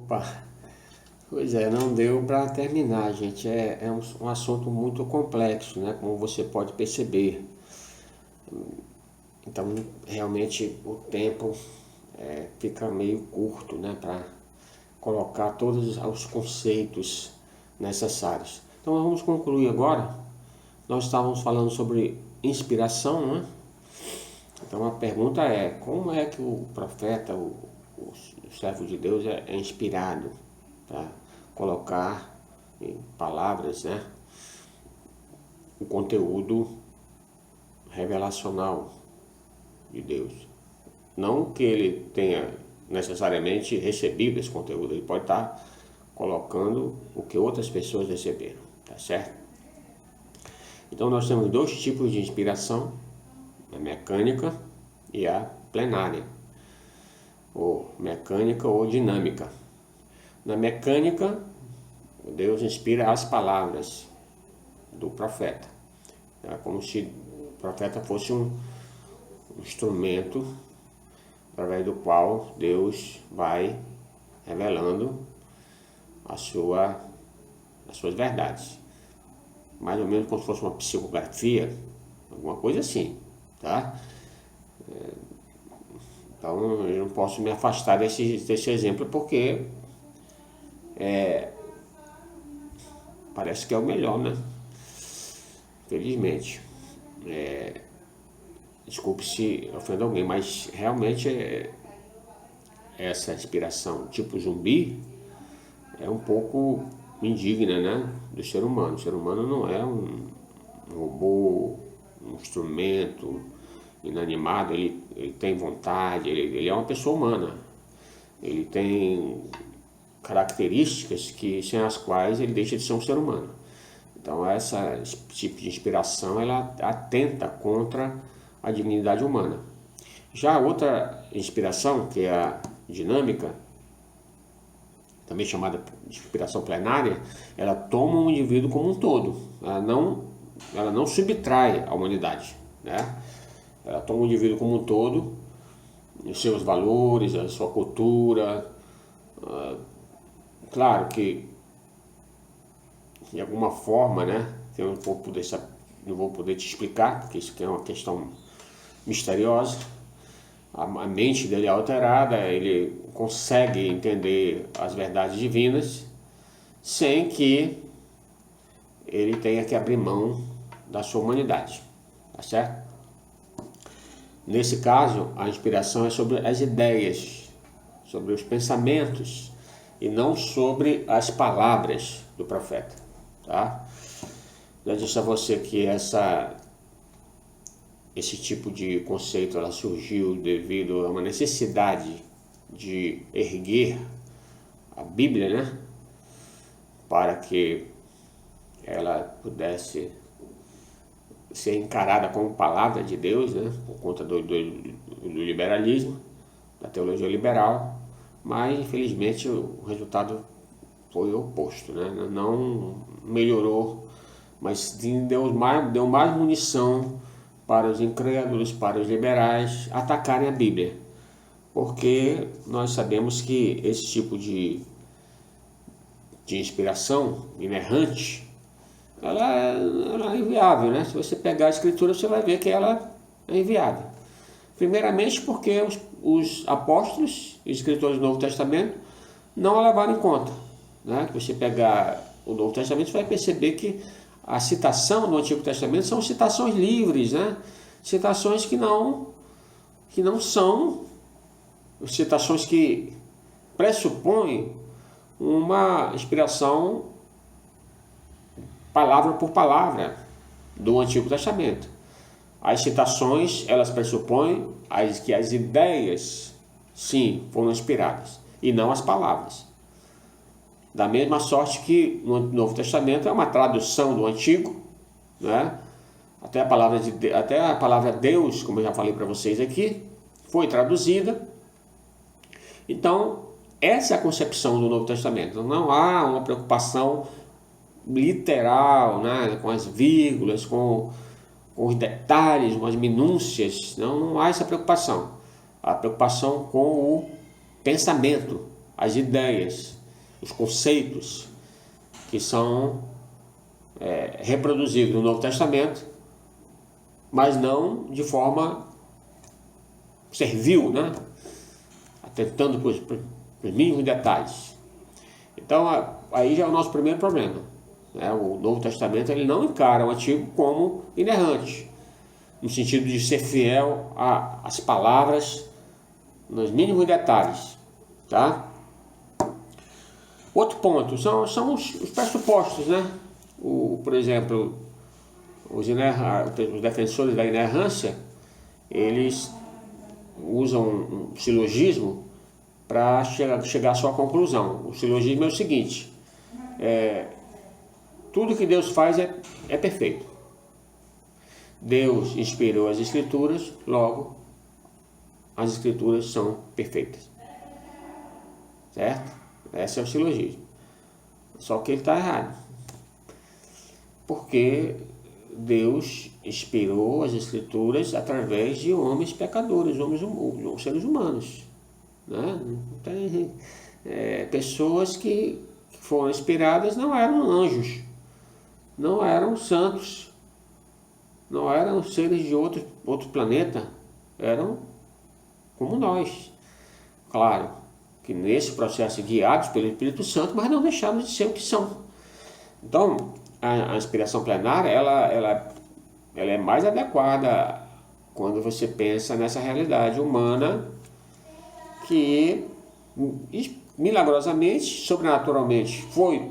Opa, pois é, não deu para terminar, gente. É um assunto muito complexo, né? Como você pode perceber. Então, realmente, o tempo fica meio curto, né? Para colocar todos os conceitos necessários. Então, vamos concluir agora. Nós estávamos falando sobre inspiração, né? Então, a pergunta é: como é que o profeta, o servo de Deus, é inspirado para colocar em palavras, né, o conteúdo revelacional de Deus? Não que ele tenha necessariamente recebido esse conteúdo, ele pode estar colocando o que outras pessoas receberam, tá certo? Então nós temos dois tipos de inspiração: a mecânica e a plenária, ou mecânica ou dinâmica. Na mecânica, Deus inspira as palavras do profeta. É como se o profeta fosse um instrumento através do qual Deus vai revelando as suas verdades. Mais ou menos como se fosse uma psicografia, alguma coisa assim, tá? Então eu não posso me afastar desse exemplo porque parece que é o melhor, né? Felizmente. Desculpe se ofendo alguém, mas realmente essa inspiração tipo zumbi é um pouco indigna, né, do ser humano. O ser humano não é um robô, um instrumento inanimado, ele tem vontade, ele é uma pessoa humana. Ele tem características que, sem as quais ele deixa de ser um ser humano. Então esse tipo de inspiração ela atenta contra a dignidade humana. Já a outra inspiração, que é a dinâmica, também chamada de inspiração plenária, ela toma o indivíduo como um todo. Ela não subtrai a humanidade, né? Ela toma o indivíduo como um todo, os seus valores, a sua cultura. Claro que de alguma forma, né? Eu não vou poder te explicar, porque isso aqui é uma questão misteriosa. A mente dele é alterada, ele consegue entender as verdades divinas sem que ele tenha que abrir mão da sua humanidade, tá certo? Nesse caso, a inspiração é sobre as ideias, sobre os pensamentos e não sobre as palavras do profeta, tá? Já disse a você que esse tipo de conceito ela surgiu devido a uma necessidade de erguer a Bíblia, né, para que ela pudesse ser encarada como palavra de Deus, né, por conta do liberalismo, da teologia liberal, mas infelizmente o resultado foi o oposto, né, não melhorou, mas deu mais munição para os incrédulos, para os liberais atacarem a Bíblia, porque nós sabemos que esse tipo de inspiração inerrante, ela é inviável, né? Se você pegar a Escritura, você vai ver que ela é inviável. Primeiramente porque os apóstolos e escritores do Novo Testamento não a levaram em conta, né? Se você pegar o Novo Testamento, você vai perceber que a citação do Antigo Testamento são citações livres, né? Citações que não são citações que pressupõem uma inspiração palavra por palavra do Antigo Testamento. As citações, elas pressupõem que as ideias, sim, foram inspiradas, e não as palavras. Da mesma sorte que no Novo Testamento é uma tradução do Antigo, né? Até a palavra Deus, como eu já falei para vocês aqui, foi traduzida. Então, essa é a concepção do Novo Testamento. Não há uma preocupação literal, né, com as vírgulas, com os detalhes, com as minúcias. Não há essa preocupação. A preocupação com o pensamento, as ideias, os conceitos que são reproduzidos no Novo Testamento, mas não de forma servil, né? Atentando para os mínimos detalhes. Então, aí já é o nosso primeiro problema, né? O Novo Testamento ele não encara o Antigo como inerrante, no sentido de ser fiel às palavras nos mínimos detalhes, tá? Outro ponto são os pressupostos, né? Por exemplo, os defensores da inerrância, eles usam um silogismo para chegar à sua conclusão. O silogismo é o seguinte: tudo que Deus faz é perfeito. Deus inspirou as Escrituras, logo, as Escrituras são perfeitas. Certo? Esse é o silogismo. Só que ele está errado. Porque Deus inspirou as Escrituras através de homens pecadores, seres humanos. Né? Tem, pessoas que foram inspiradas não eram anjos, não eram santos, não eram seres de outro planeta, eram como nós. Claro que nesse processo guiados pelo Espírito Santo, mas não deixaram de ser o que são. Então, a inspiração plenária, ela é mais adequada quando você pensa nessa realidade humana que milagrosamente, sobrenaturalmente, foi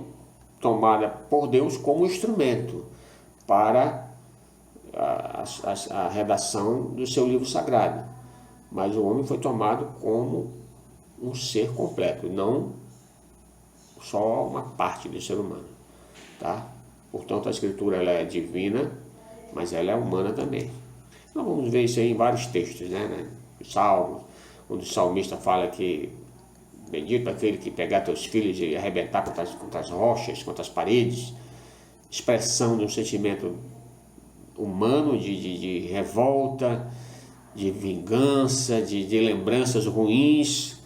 tomada por Deus como instrumento para a redação do seu livro sagrado. Mas o homem foi tomado como um ser completo, não só uma parte do ser humano, tá? Portanto, a Escritura ela é divina, mas ela é humana também. Nós vamos ver isso aí em vários textos, né? Salmos, onde o salmista fala que bendito aquele que pegar teus filhos e arrebentar contra as rochas, contra as paredes, expressão de um sentimento humano de revolta, de vingança, de lembranças ruins.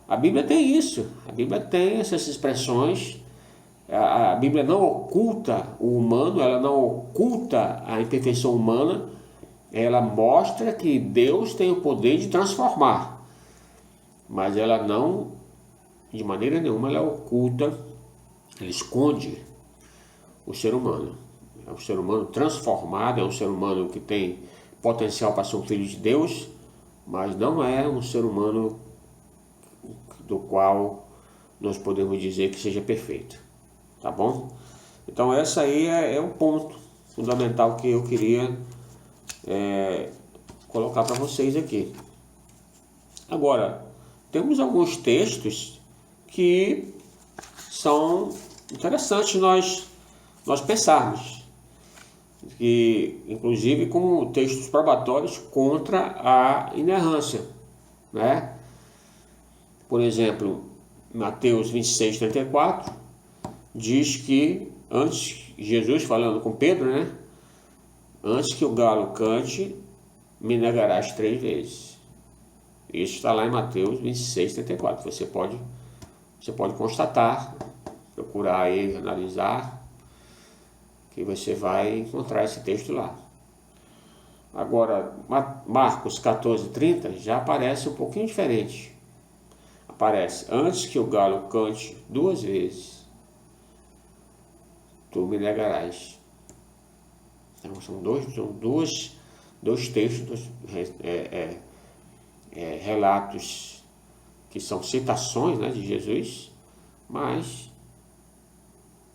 A Bíblia tem isso, a Bíblia tem essas expressões. A Bíblia não oculta o humano, ela não oculta a imperfeição humana, ela mostra que Deus tem o poder de transformar, mas ela não, de maneira nenhuma, ela oculta, ela esconde o ser humano. É um ser humano transformado, é um ser humano que tem potencial para ser um filho de Deus, mas não é um ser humano do qual nós podemos dizer que seja perfeito, tá bom? Então essa aí é o ponto fundamental que eu queria colocar para vocês aqui. Agora, temos alguns textos que são interessantes nós pensarmos, que inclusive como textos probatórios contra a inerrância, né? Por exemplo, Mateus 26:34 diz que Jesus falando com Pedro, né? Antes que o galo cante, me negarás 3 vezes. Isso está lá em Mateus 26:34. Você pode constatar, procurar aí, analisar, que você vai encontrar esse texto lá. Agora, Marcos 14:30 já aparece um pouquinho diferente. Aparece, antes que o galo cante 2 vezes, tu me negarás. Então, são dois textos, relatos que são citações, né, de Jesus, mas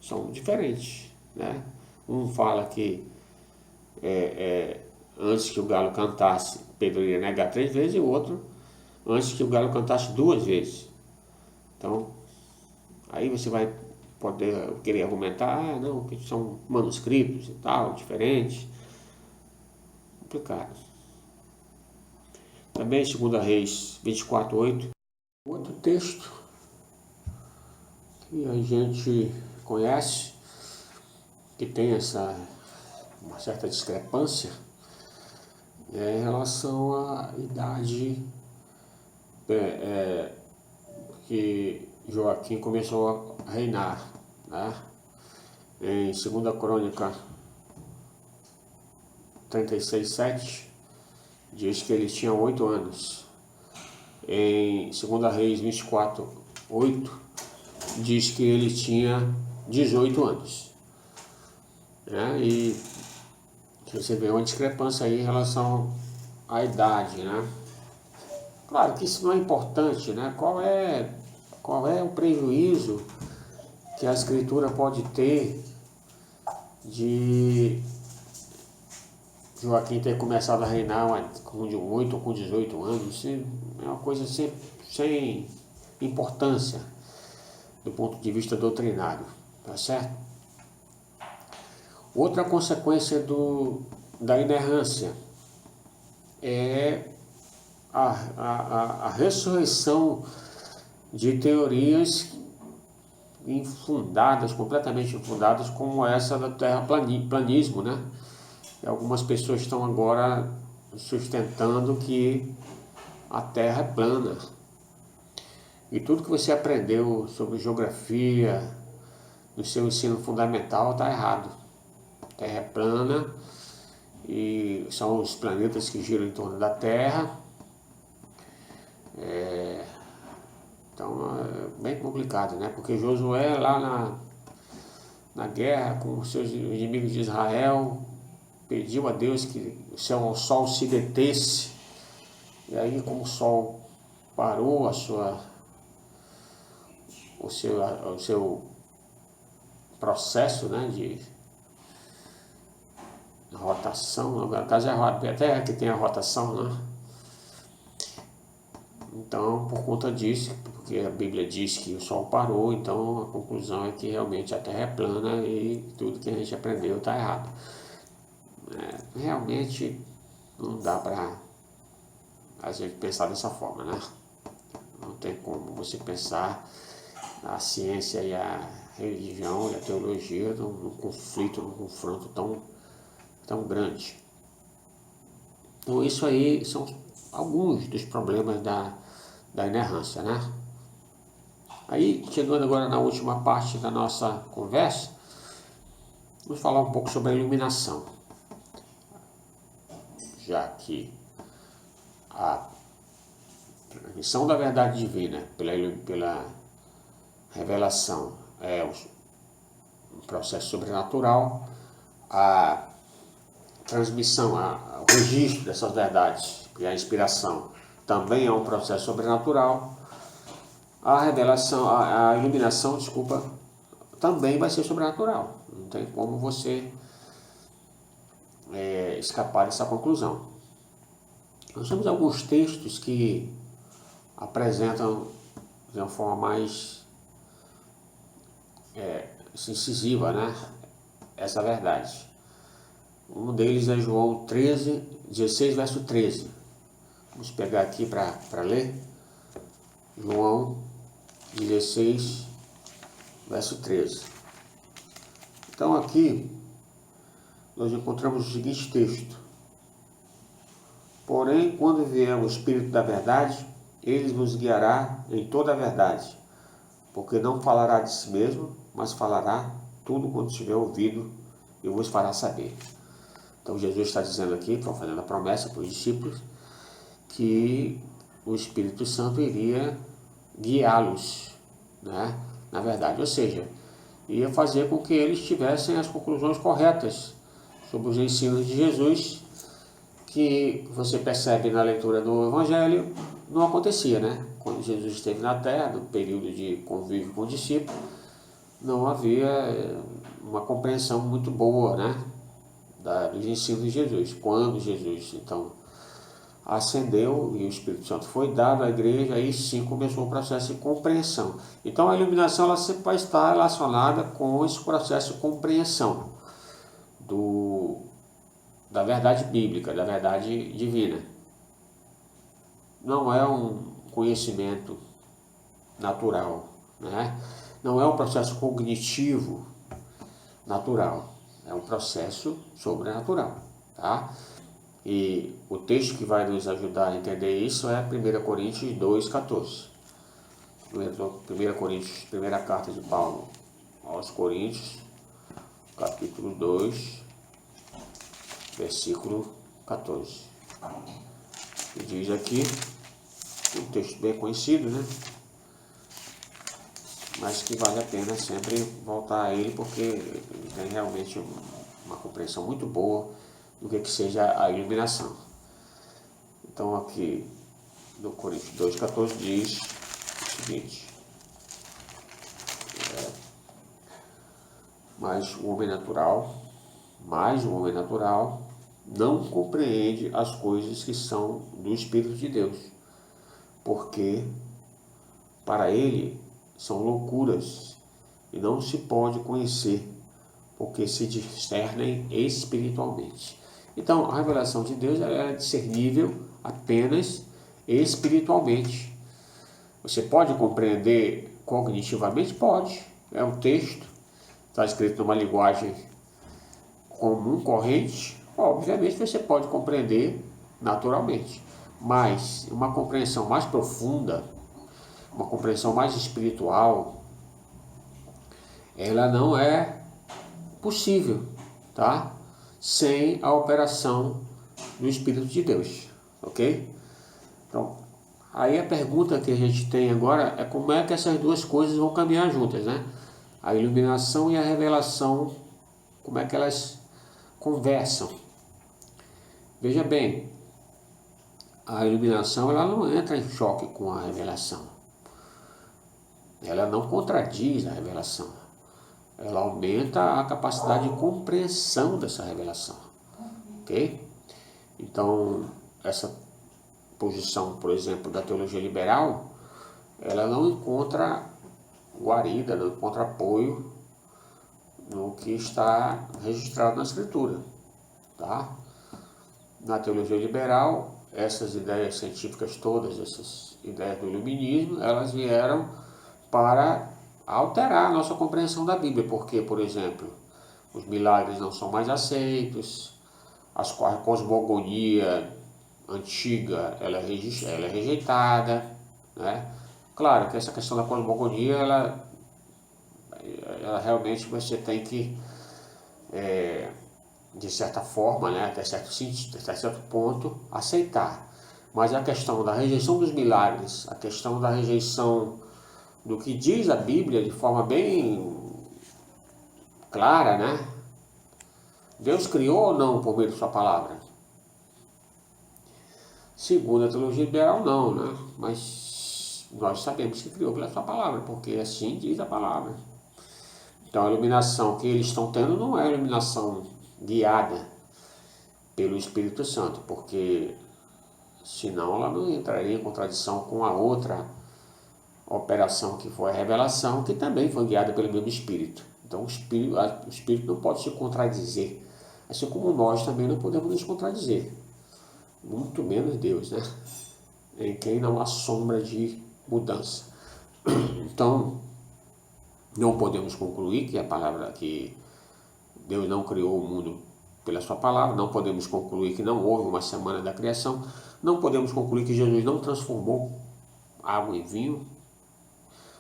são diferentes, né? Um fala que antes que o galo cantasse, Pedro iria negar 3 vezes, e o outro, antes que o galo cantasse 2 vezes. Então, aí você vai poder querer argumentar, não, que são manuscritos e tal, diferentes, complicado. Também 2 Reis 24:8, outro texto que a gente conhece, que tem uma certa discrepância, em relação à idade que Joaquim começou a reinar, né? Em 2 Crônica 36:7 diz que ele tinha 8 anos. Em 2 Reis 24:8 diz que ele tinha 18 anos. Né? E você vê uma discrepância aí em relação à idade, né? Claro que isso não é importante, né? Qual é o prejuízo que a escritura pode ter de Joaquim ter começado a reinar com 8 ou com 18 anos? Isso é uma coisa sem importância do ponto de vista doutrinário, tá certo? Outra consequência da inerrância é a ressurreição de teorias infundadas, completamente infundadas, como essa do terraplanismo, né? E algumas pessoas estão agora sustentando que a Terra é plana. E tudo que você aprendeu sobre geografia no seu ensino fundamental está errado. A Terra é plana e são os planetas que giram em torno da Terra. Então é bem complicado, né? Porque Josué lá na guerra com os seus inimigos de Israel pediu a Deus que o sol se detesse. E aí, como o sol parou o seu processo, né, de rotação, no caso é a Terra que tem a rotação, né? Então, por conta disso, porque a Bíblia diz que o Sol parou, então a conclusão é que realmente a Terra é plana e tudo que a gente aprendeu está errado. Realmente não dá para a gente pensar dessa forma, né? Não tem como você pensar a ciência e a religião e a teologia num conflito, num confronto tão grande. Então isso aí são alguns dos problemas da inerrância, né? Aí, chegando agora na última parte da nossa conversa, vamos falar um pouco sobre a iluminação. Já que a transmissão da verdade divina pela revelação é um processo sobrenatural, a transmissão, o registro dessas verdades e a inspiração também é um processo sobrenatural. A revelação, a iluminação, também vai ser sobrenatural. Não tem como você escapar dessa conclusão. Nós temos alguns textos que apresentam de uma forma mais incisiva, né, essa verdade. Um deles é João 16, verso 13. Vamos pegar aqui para ler. João 16, verso 13. Então aqui nós encontramos o seguinte texto: porém, quando vier o Espírito da verdade, ele vos guiará em toda a verdade, porque não falará de si mesmo, mas falará tudo quanto tiver ouvido e vos fará saber. Então Jesus está dizendo aqui, fazendo a promessa para os discípulos, que o Espírito Santo iria guiá-los, né, na verdade, ou seja, ia fazer com que eles tivessem as conclusões corretas sobre os ensinos de Jesus, que você percebe na leitura do Evangelho, não acontecia, né? Quando Jesus esteve na Terra, no período de convívio com os discípulos, não havia uma compreensão muito boa, né, dos ensinos de Jesus. Quando Jesus, então, ascendeu e o Espírito Santo foi dado à igreja, aí sim começou o processo de compreensão. Então a iluminação ela sempre vai estar relacionada com esse processo de compreensão da verdade bíblica, da verdade divina. Não é um conhecimento natural, né? Não é um processo cognitivo natural, é um processo sobrenatural, tá? E o texto que vai nos ajudar a entender isso é 1 Coríntios 2,14. 1 Coríntios, primeira carta de Paulo aos Coríntios, capítulo 2, versículo 14. E diz aqui, um texto bem conhecido, né? Mas que vale a pena sempre voltar a ele, porque ele tem realmente uma compreensão muito boa do que seja a iluminação. Então aqui no Coríntios 2,14 diz o seguinte: mas o homem natural não compreende as coisas que são do Espírito de Deus, porque para ele são loucuras e não se pode conhecer, porque se discernem espiritualmente. Então, a revelação de Deus é discernível apenas espiritualmente. Você pode compreender cognitivamente? Pode. É um texto, está escrito numa linguagem comum, corrente. Obviamente você pode compreender naturalmente. Mas uma compreensão mais profunda, uma compreensão mais espiritual, ela não é possível, tá? Sem a operação do Espírito de Deus, ok? Então, aí a pergunta que a gente tem agora é como é que essas duas coisas vão caminhar juntas, né? A iluminação e a revelação, como é que elas conversam? Veja bem, a iluminação ela não entra em choque com a revelação. Ela não contradiz a revelação. Ela aumenta a capacidade de compreensão dessa revelação, ok? Então, essa posição, por exemplo, da teologia liberal, ela não encontra guarida, não encontra apoio no que está registrado na Escritura, tá? Na teologia liberal, essas ideias científicas todas, essas ideias do iluminismo, elas vieram para alterar a nossa compreensão da Bíblia, porque, por exemplo, os milagres não são mais aceitos, a cosmogonia antiga ela é rejeitada, né? Claro que essa questão da cosmogonia, ela realmente você tem que, de certa forma, né, até certo ponto, aceitar. Mas a questão da rejeição dos milagres, a questão da rejeição do que diz a Bíblia de forma bem clara, né? Deus criou ou não por meio de sua palavra? Segundo a teologia liberal, não, né? Mas nós sabemos que criou pela sua palavra, porque assim diz a palavra. Então a iluminação que eles estão tendo não é iluminação guiada pelo Espírito Santo, porque senão ela não entraria em contradição com a outra operação que foi a revelação, que também foi guiada pelo mesmo Espírito. Então o Espírito não pode se contradizer, assim como nós também não podemos nos contradizer, muito menos Deus, né? Em quem não há sombra de mudança. Então, não podemos concluir que a palavra que Deus não criou o mundo pela sua palavra, não podemos concluir que não houve uma semana da criação, não podemos concluir que Jesus não transformou água em vinho,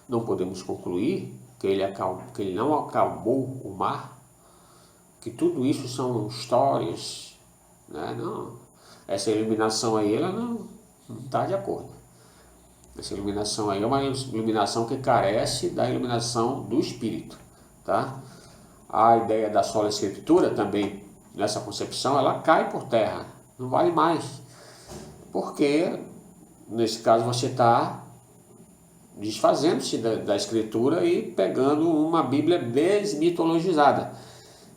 não podemos concluir que ele não acalmou o mar, que tudo isso são histórias, né? Não, essa iluminação aí ela não está de acordo. Essa iluminação aí é uma iluminação que carece da iluminação do Espírito, tá? A ideia da sola escritura também, nessa concepção, ela cai por terra, não vale mais, porque nesse caso você está desfazendo-se da escritura e pegando uma Bíblia desmitologizada,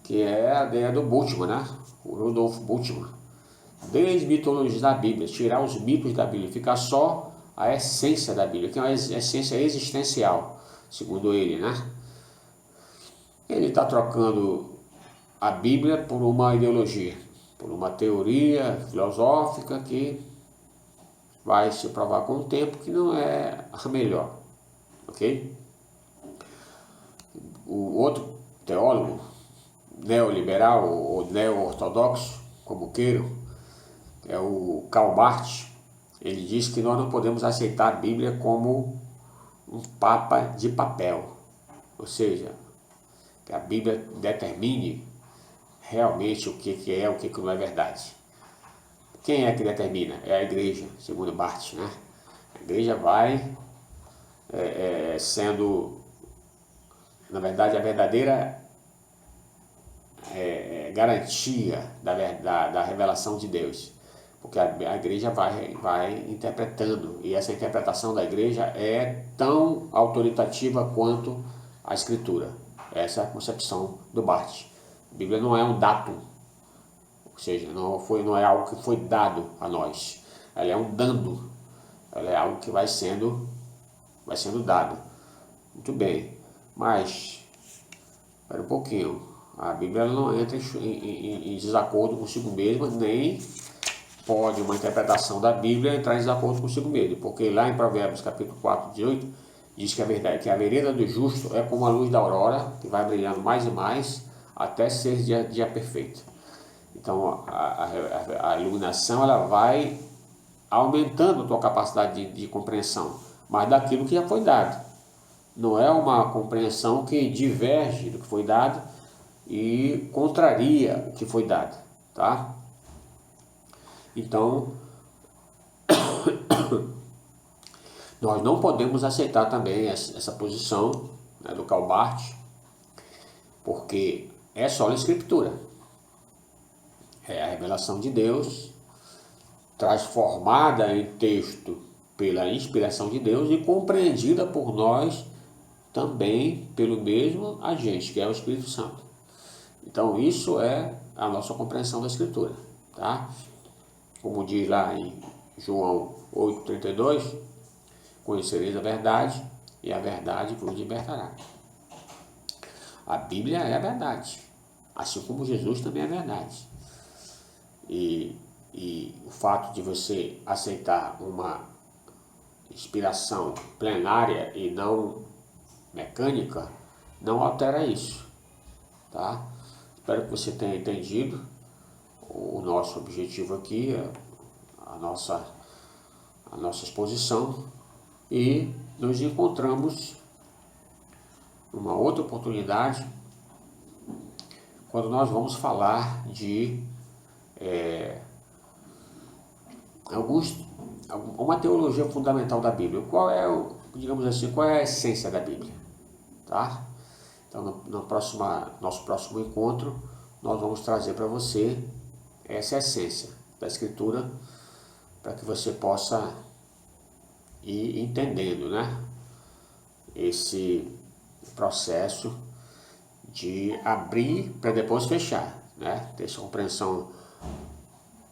que é a ideia do Bultmann, né? O Rudolf Bultmann. Desmitologizar a Bíblia, tirar os mitos da Bíblia, ficar só a essência da Bíblia, que é uma essência existencial, segundo ele, né? Ele está trocando a Bíblia por uma ideologia, por uma teoria filosófica que vai se provar com o tempo que não é a melhor, ok? O outro teólogo, neoliberal ou neo-ortodoxo, como queiram, é o Karl Barth. Ele diz que nós não podemos aceitar a Bíblia como um papa de papel, ou seja, que a Bíblia determine realmente o que é, o que não é verdade. Quem é que determina? É a igreja, segundo Barth, né? A igreja vai sendo, na verdade, a verdadeira garantia da revelação de Deus. Porque a igreja vai interpretando, e essa interpretação da igreja é tão autoritativa quanto a Escritura. Essa é a concepção do Barth. A Bíblia não é um datum, ou seja, não é algo que foi dado a nós. Ela é um dando, ela é algo que vai sendo dado. Muito bem, mas, espera um pouquinho, a Bíblia não entra em desacordo consigo mesma, nem pode uma interpretação da Bíblia entrar em desacordo consigo mesmo, porque lá em Provérbios capítulo 4, 18, diz que a verdade, que a vereda do justo é como a luz da aurora, que vai brilhando mais e mais, até ser dia perfeito. Então, a iluminação, ela vai aumentando a tua capacidade de compreensão, mas daquilo que já foi dado. Não é uma compreensão que diverge do que foi dado e contraria o que foi dado, tá? Então, nós não podemos aceitar também essa posição, né, do Karl Barth, porque é só a Escritura. É a revelação de Deus, transformada em texto pela inspiração de Deus e compreendida por nós também pelo mesmo agente, que é o Espírito Santo. Então, isso é a nossa compreensão da Escritura, tá? Como diz lá em João 8,32, conhecereis a verdade e a verdade vos libertará. A Bíblia é a verdade, assim como Jesus também é a verdade. E o fato de você aceitar uma inspiração plenária e não mecânica não altera isso, tá? Espero que você tenha entendido o nosso objetivo aqui, a nossa exposição, e nos encontramos numa outra oportunidade quando nós vamos falar de uma teologia fundamental da Bíblia. Qual é, digamos assim, qual é a essência da Bíblia, tá? Então, no nosso próximo encontro, nós vamos trazer para você essa essência da Escritura, para que você possa ir entendendo, né, esse processo de abrir para depois fechar, né, ter essa compreensão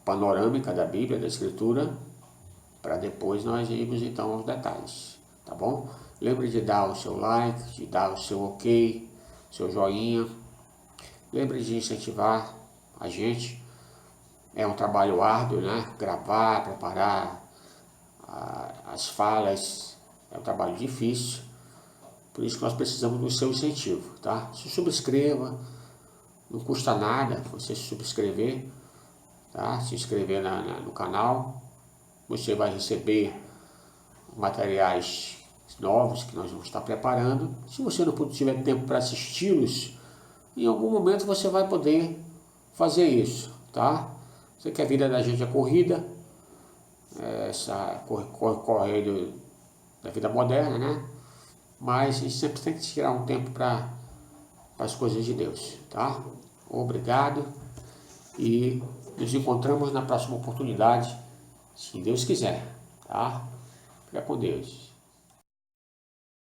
panorâmica da Bíblia, da Escritura, para depois nós irmos então aos detalhes, tá bom? Lembre de dar o seu like, de dar o seu ok, seu joinha. Lembre de incentivar a gente. É um trabalho árduo, né? Gravar, preparar as falas, é um trabalho difícil. Por isso que nós precisamos do seu incentivo, tá? Se subscreva, não custa nada você se subscrever, tá? Se inscrever no canal. Você vai receber materiais novos que nós vamos estar preparando. Se você não tiver tempo para assisti-los, em algum momento você vai poder fazer isso, tá? Sei que a vida da gente é corrida, essa correio da vida moderna, né? Mas a gente sempre tem que tirar um tempo para as coisas de Deus, tá? Obrigado e nos encontramos na próxima oportunidade, se Deus quiser, tá? Fica com Deus.